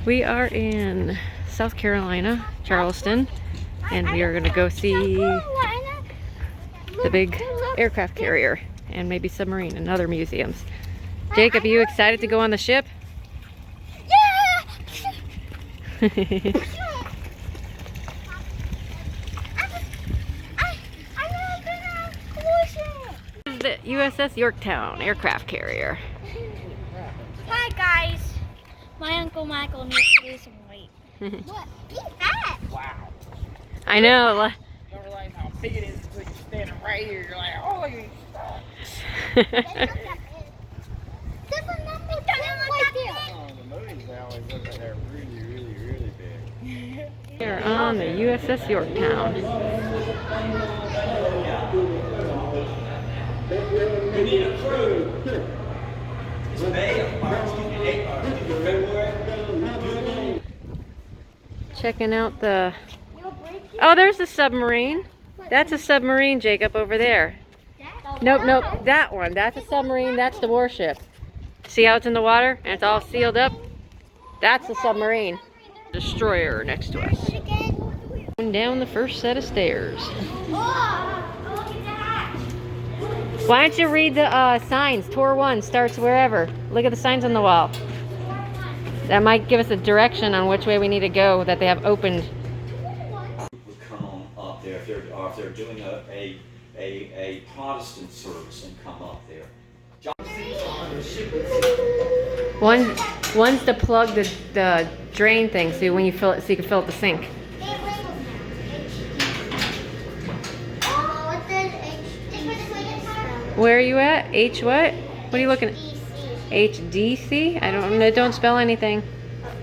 We are in South Carolina, Charleston, and we are going to go see the big aircraft carrier and maybe submarine and other museums. Jacob, are you excited to go on the ship? Yeah! This is the USS Yorktown aircraft carrier. Hi guys! My Uncle Michael needs to lose some weight. What? He's fat! Wow. I know. You don't realize how big it is until you're standing right here. You're like, oh, look at these stuff. There's a number right there. Oh, the movies always look like they're really, really, really big. We're on the USS Yorktown. We need a crew. It's May, February. Checking out the... Oh, there's the submarine. That's a submarine, Jacob, over there. Nope, nope, that one. That's a submarine. That's the warship. See how it's in the water and it's all sealed up? That's the submarine. Destroyer next to us. Going down the first set of stairs. Why don't you read the signs? Tour 1 starts wherever. Look at the signs on the wall. That might give us a direction on which way we need to go that they have opened. Would come up there if they're doing a Protestant service and come up there. One's to plug the drain thing so when you fill it, so you can fill it the sink. Where are you at? H what? What are you looking at? HDC? I don't know. Don't spell anything.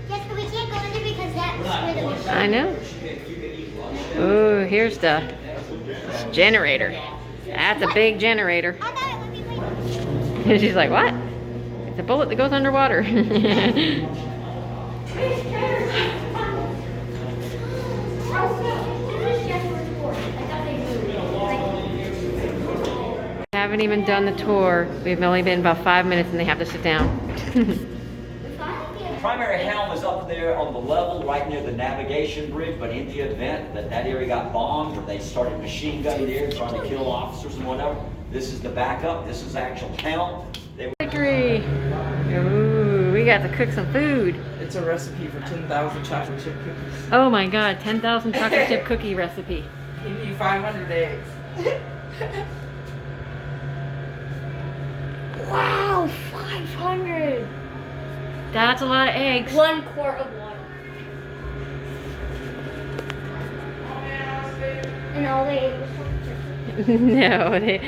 Yes, but we can't go in there because that's where the machine. I know. Ooh, here's the generator. That's a big generator. I thought it would be like... She's like, what? It's a bullet that goes underwater. Haven't even done the tour. We've only been about 5 minutes and they have to sit down. The primary helm is up there on the level right near the navigation bridge, but in the event that that area got bombed or they started machine gunning the air trying to kill officers and whatever, this is the backup. This is actual helm. Victory! Ooh, we got to cook some food. It's a recipe for 10,000 chocolate chip cookies. Oh my god, 10,000 chocolate chip cookie recipe. You need 500 eggs. Wow, 500! That's a lot of eggs. 1 quart of water. And all they ate was chocolate chip.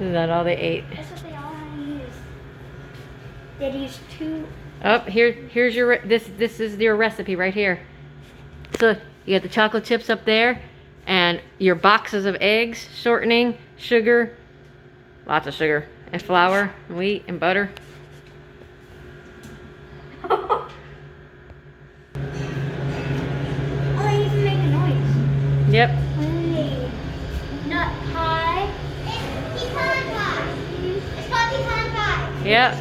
No, not all they ate. That's what they all had to use. They'd use 2. Oh, here's your this is your recipe right here. So you got the chocolate chips up there, and your boxes of eggs, shortening, sugar, lots of sugar, and flour, and wheat, and butter. Oh, they even make a noise. Yep. Hey. Nut pie. It's pecan pie. It's called pecan pie. Yep.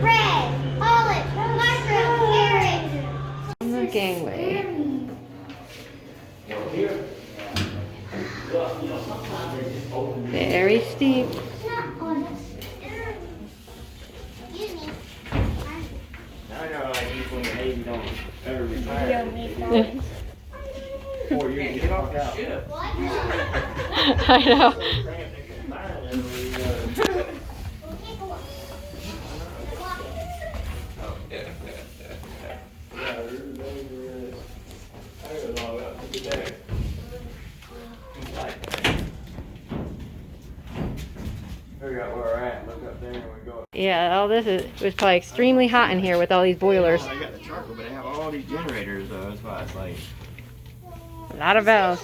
Bread, olives, mushroom, carrots. On the gangway. Very steep. Excuse me. I know, like, when the Navy don't ever retire. 4 years to get off the ship. I know. Figure out where we're at. Look up there and we go. Yeah, all this it was probably extremely hot in here with all these boilers. They got the charcoal, but they have all these generators though. That's why it's like. A lot of bells.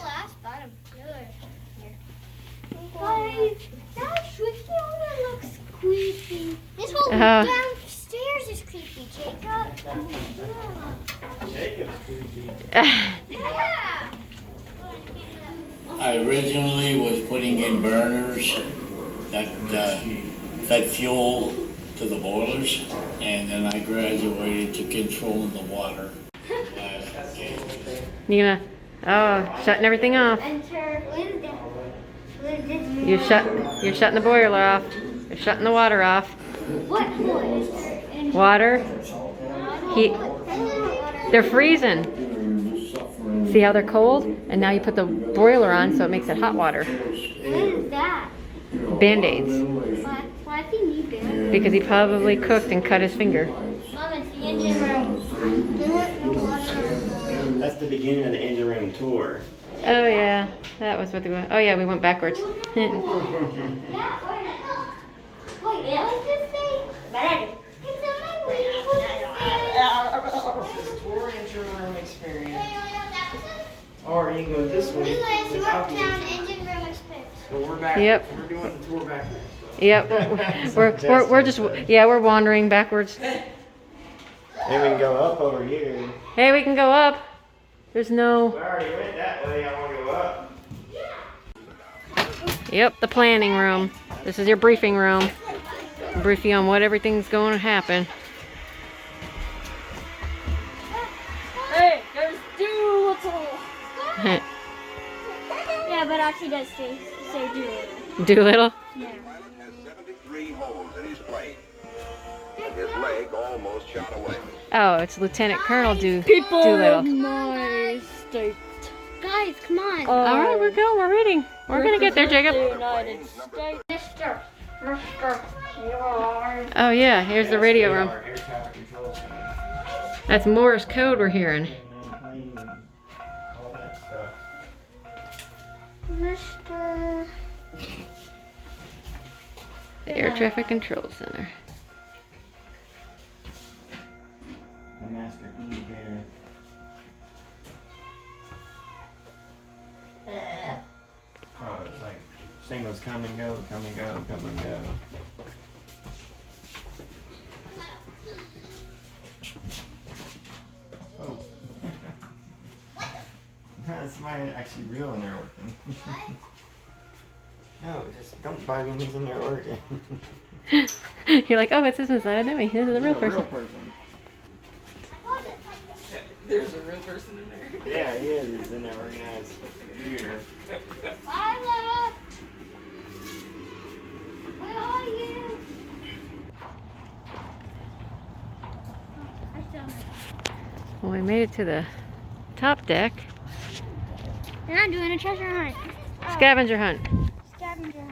Guys, that Swifty owner looks creepy. This whole Uh-huh. downstairs is creepy, Jacob. Jacob's creepy. Yeah. I originally was putting in burners that fed fuel to to the boilers, and then I graduated to controlling the water. You gonna, shutting everything off. You're shutting the boiler off. You're shutting the water off. What? Water, heat. They're freezing. See how they're cold? And now you put the boiler on so it makes it hot water. What is that? Band-Aids. Why does he need Band-Aids? Because he probably cooked and cut his finger. Mom, it's the engine room. That's the beginning of the engine room tour. Oh yeah, that was what they went. Oh yeah, we went backwards. Wait, what does this say? It's on my way. Tour engine room experience. Or you can go this way. USS Yorktown engine room experience. So we're back. Yep. We're doing the tour backwards. Yep, we're just we're wandering backwards. And we can go up over here. Hey, we can go up. There's no. We already went that way. I want to go up. Yep, the planning room. This is your briefing room. Brief you on what everything's going to happen. Hey, there's Doolittle. Yeah, but actually does say Doolittle. Doolittle. Yeah. Has 73 holes in his plane. His leg almost shot away. Oh, it's Lieutenant Colonel Doolittle. My state. Guys, come on. All right, we're going. We're reading. We're gonna get there, Jacob. United States. Mister. Oh yeah, here's the radio room. Our air traffic control center. That's Morse code we're hearing. All that stuff. Mister. The Air Traffic Control Center. The master communicator. Oh, it's like signals come and go, come and go, come and go. Oh. That's mine actually real in there working. No, just don't buy me who's in there working. You're like, oh, it's this one's not a dummy. This is a real person. There's a real person in there. Yeah, he is. He's in there working as computer. Lila! Where are you? I still Well, we made it to the top deck. And I'm doing a treasure hunt. Scavenger hunt. Scavenger hunt.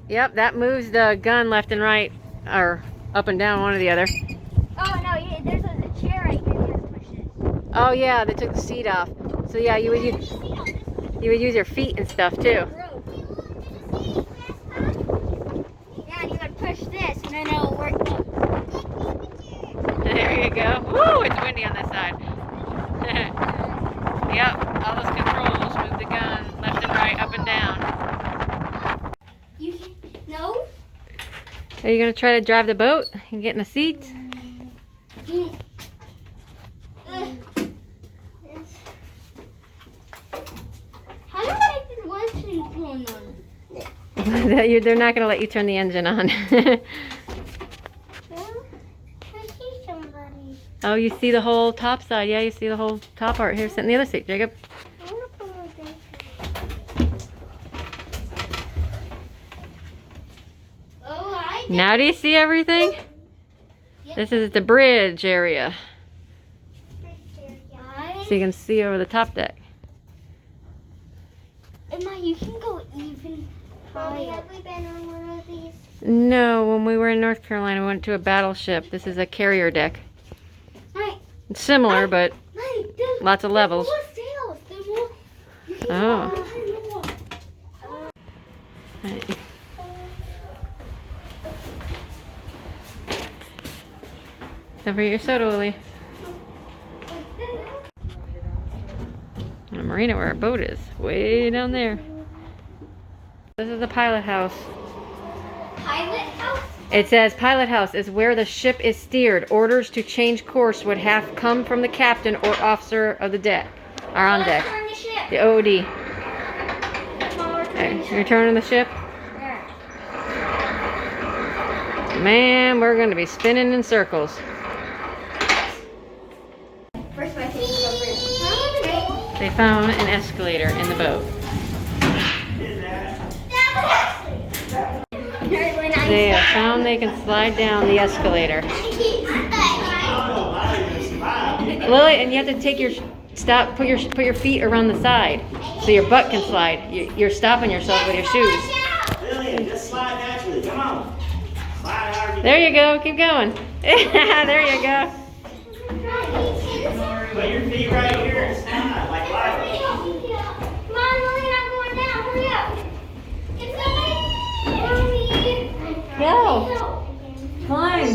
Yep, that moves the gun left and right, or up and down, one or the other. Oh no, yeah, there's a chair right here. You have to push it. Oh yeah, they took the seat off. So yeah, you would use your feet and stuff too. Yeah, and you would push this, and then it'll work. There you go. Woo, it's windy on this side. Yep, all those controls move the gun left and right, up and down. No? Are you gonna try to drive the boat and get in the seat? How do I do one thing going on? They're not gonna let you turn the engine on. I see somebody. Oh, you see the whole top side. Yeah, you see the whole top part. Here, sit in the other seat, Jacob. I wanna put my thing. Oh, I did. Now do you see everything? Yep. This is the bridge area. I- So you can see over the top deck. Emma, you can go even higher. Have we been on one of these? No, when we were in North Carolina, we went to a battleship. This is a carrier deck. It's similar, but lots of levels. Oh. Right. Don't forget your soda, Lily. In the marina where our boat is, way down there. This is the pilot house. Pilot house? It says pilot house is where the ship is steered. Orders to change course would have come from the captain or officer of the deck. Are on deck. Turn the ship. The OD. Mom, we're turning the ship. You're turning the ship? Man, we're going to be spinning in circles. First, my thing is over. They found an escalator in the boat. They have found they can slide down the escalator. Lily, and you have to take your put your feet around the side so your butt can slide. You're stopping yourself with your shoes. Lillian, just slide naturally. Come on. Slide however you There you go. Keep going. There you go. Put your feet right here and slide like Lila. Come on, Lily, I'm going down. Hurry up. It's going. Go. Climb.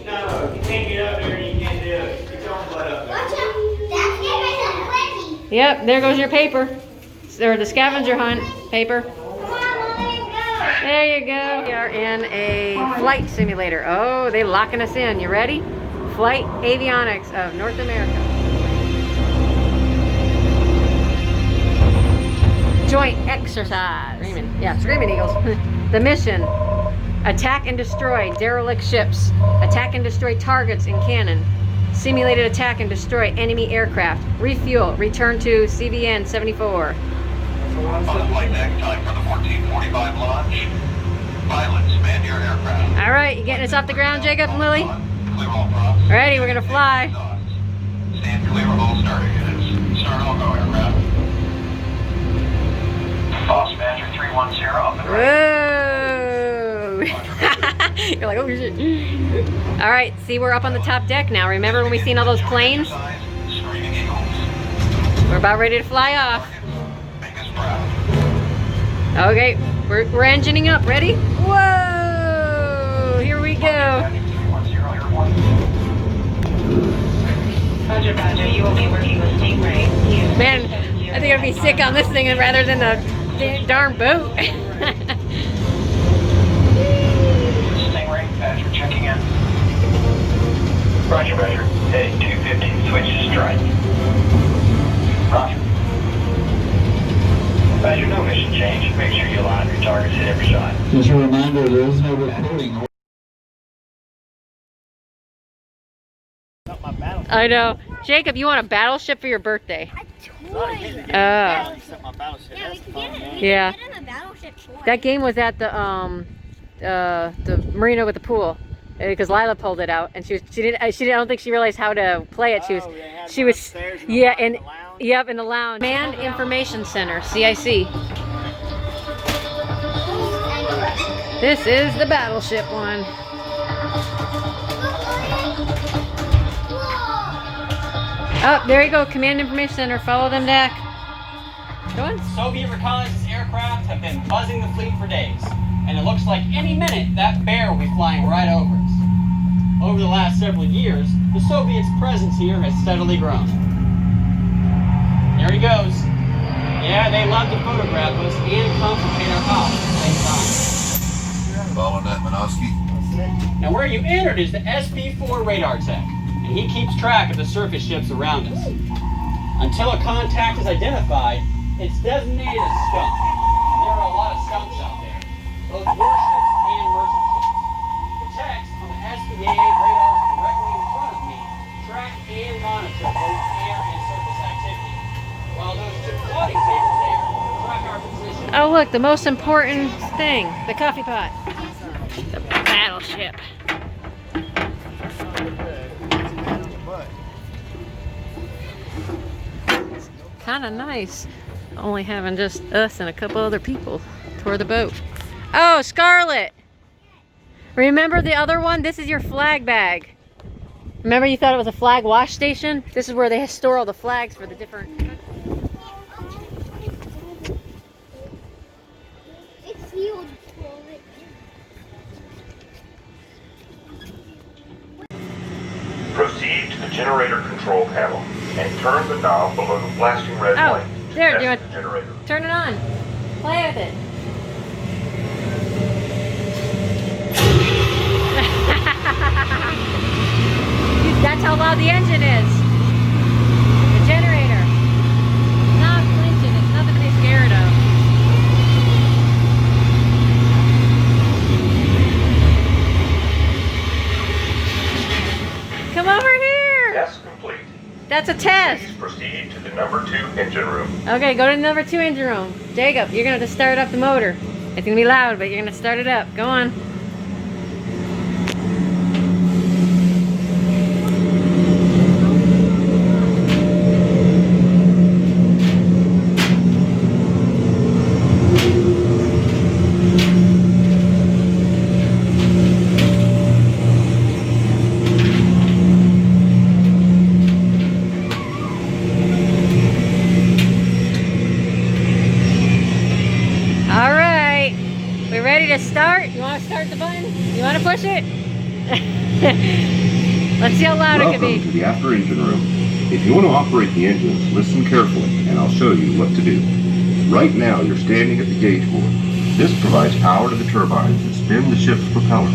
No, if you can't get up there, you can't do it. Get your own butt up there. Watch out. That's it. Yep, there goes your paper. Or the scavenger hunt paper. Come on, Lily, go. There you go. We are in a flight simulator. Oh, they locking us in. You ready? Flight Avionics of North America. Joint exercise. Screaming Eagles. The mission: attack and destroy derelict ships. Attack and destroy targets in cannon. Simulated attack and destroy enemy aircraft. Refuel. Return to CVN 74. On the flight deck, time for the 1445 launch. Pilots, man your aircraft. All right, you getting us off the ground, Jacob and Lily? Clear all props. Ready, we're gonna fly. Stand clear of all starter units. Start all go aircraft. Boss Badger 310 up and ready. Whoa! You're like, oh shit. All right, see, we're up on the top deck now. Remember when we seen all those planes? Screaming Eagles. We're about ready to fly off. Make us proud. Okay, we're engineing up. Ready? Whoa! Here we go. Roger, Roger, you will be working with Stingray. Man, I think I'd be sick on this thing rather than the darn boat. Stingray, Badger checking in. Roger, Badger. Heading 250, switch to strike. Roger. Badger, no mission change. Make sure you align your targets at every shot. Just a reminder, there is no recording. I know. Jacob, you want a battleship for your birthday? Toy. Oh. Except my battleship. Yeah, we That's could fun, get man. it. Yeah. Get in a battleship toy. That game was at the marina with the pool because Lila pulled it out and she didn't I don't think she realized how to play it. Oh, they had She one was upstairs in the yeah, lounge, and the lounge? yep, in the lounge. Command Information Center, CIC. This is the battleship one. Oh, there you go, Command Information Center. Follow them back. Go on. Soviet reconnaissance aircraft have been buzzing the fleet for days, and it looks like any minute that bear will be flying right over us. Over the last several years, the Soviets' presence here has steadily grown. There he goes. Yeah, they love to photograph us and complicate our house at the same time. Following that, Minosky. Now where you entered is the SP-4 radar tech, and he keeps track of the surface ships around us. Until a contact is identified, it's designated as skunk. There are a lot of skunks out there, both warships and merchant ships. The text on the SPA radars directly in front of me track and monitor both air and surface activity, while those two floating tables there track our position. Oh look, the most important thing, the coffee pot. The battleship. Kind of nice, only having just us and a couple other people toward the boat. Oh, Scarlett! Remember the other one? This is your flag bag. Remember you thought it was a flag wash station? This is where they store all the flags for the different... It's huge. Proceed to the generator control panel and turn the knob below the flashing red Oh, light. there, Test do you want- the generator. Turn it on. Play with it. No, the engine is. The generator. Not engine. It's nothing to be scared of. Come over here. Test complete. That's a test. Please proceed to the number 2 engine room. Okay, go to the number 2 engine room. Jacob, you're going to have to start up the motor. It's going to be loud, but you're going to start it up. Go on. All right, we ready to start? You want to start the button? You want to push it? Let's see how loud it can Welcome be. to the after engine room. If you want to operate the engines, listen carefully and I'll show you what to do. Right now you're standing at the gauge board. This provides power to the turbines that spin the ship's propeller.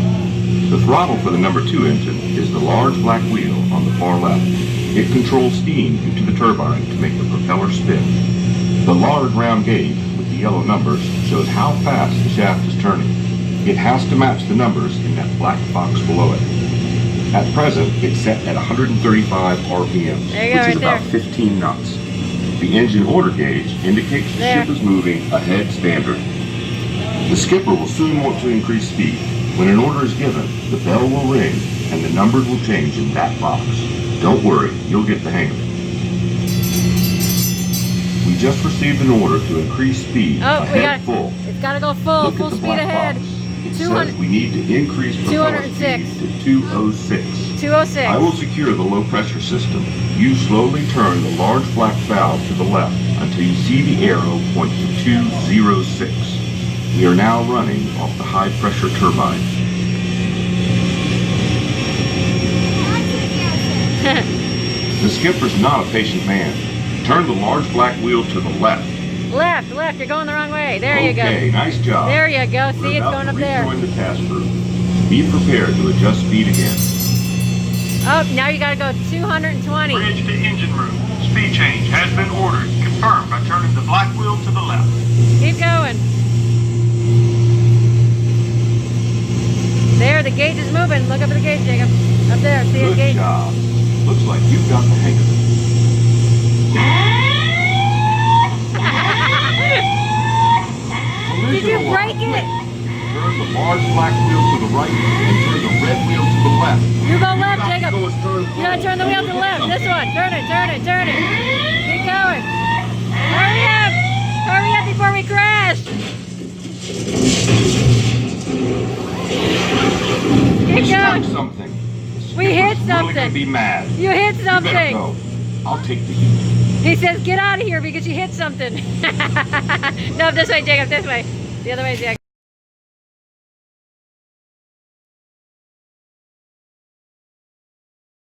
The throttle for the number 2 engine is the large black wheel on the far left. It controls steam into the turbine to make the propeller spin. The large round gauge with the yellow numbers shows how fast the shaft is turning. It has to match the numbers in that black box below it. At present, it's set at 135 RPMs, There you go, which is right about there. 15 knots. The engine order gauge indicates the There. ship is moving ahead standard. The skipper will soon want to increase speed. When an order is given, the bell will ring and the numbers will change in that box. Don't worry, you'll get the hang of it. We just received an order to increase speed Oh, we got ahead full. It's got to go full, Look full at the speed black ahead. box. It 200 says we need to increase propeller 206. speed to 206. 206. I will secure the low pressure system. You slowly turn the large black valve to the left until you see the arrow point to 206. We are now running off the high pressure turbine. The skipper's not a patient man. Turn the large black wheel to the left. Left, left. You're going the wrong way. There you go. Okay, nice job. There you go. See, We're it's about going to up there. rejoin the task group. Be prepared to adjust speed again. Oh, now you got to go 220. Bridge to engine room. Speed change has been ordered. Confirmed by turning the black wheel to the left. Keep going. There, the gauge is moving. Look up at the gauge, Jacob. Up there. See the Good gauge? job. Looks like you've got the hang of it. Did you Collision break alarm. it? Turn the large black wheel to the right and turn the red wheel to the left. You go You've left, got to Jacob. go as turn You gotta turn the wheel to the left. This one. Turn it, turn it, turn it. Keep going. Hurry up! Hurry up before we crash! Keep We struck going. something. We hit Skipper's really gonna something. be mad. You hit You better something. go. I'll take the heat. He says, get out of here because you hit something. No, this way, Jacob, this way. The other way, Jacob.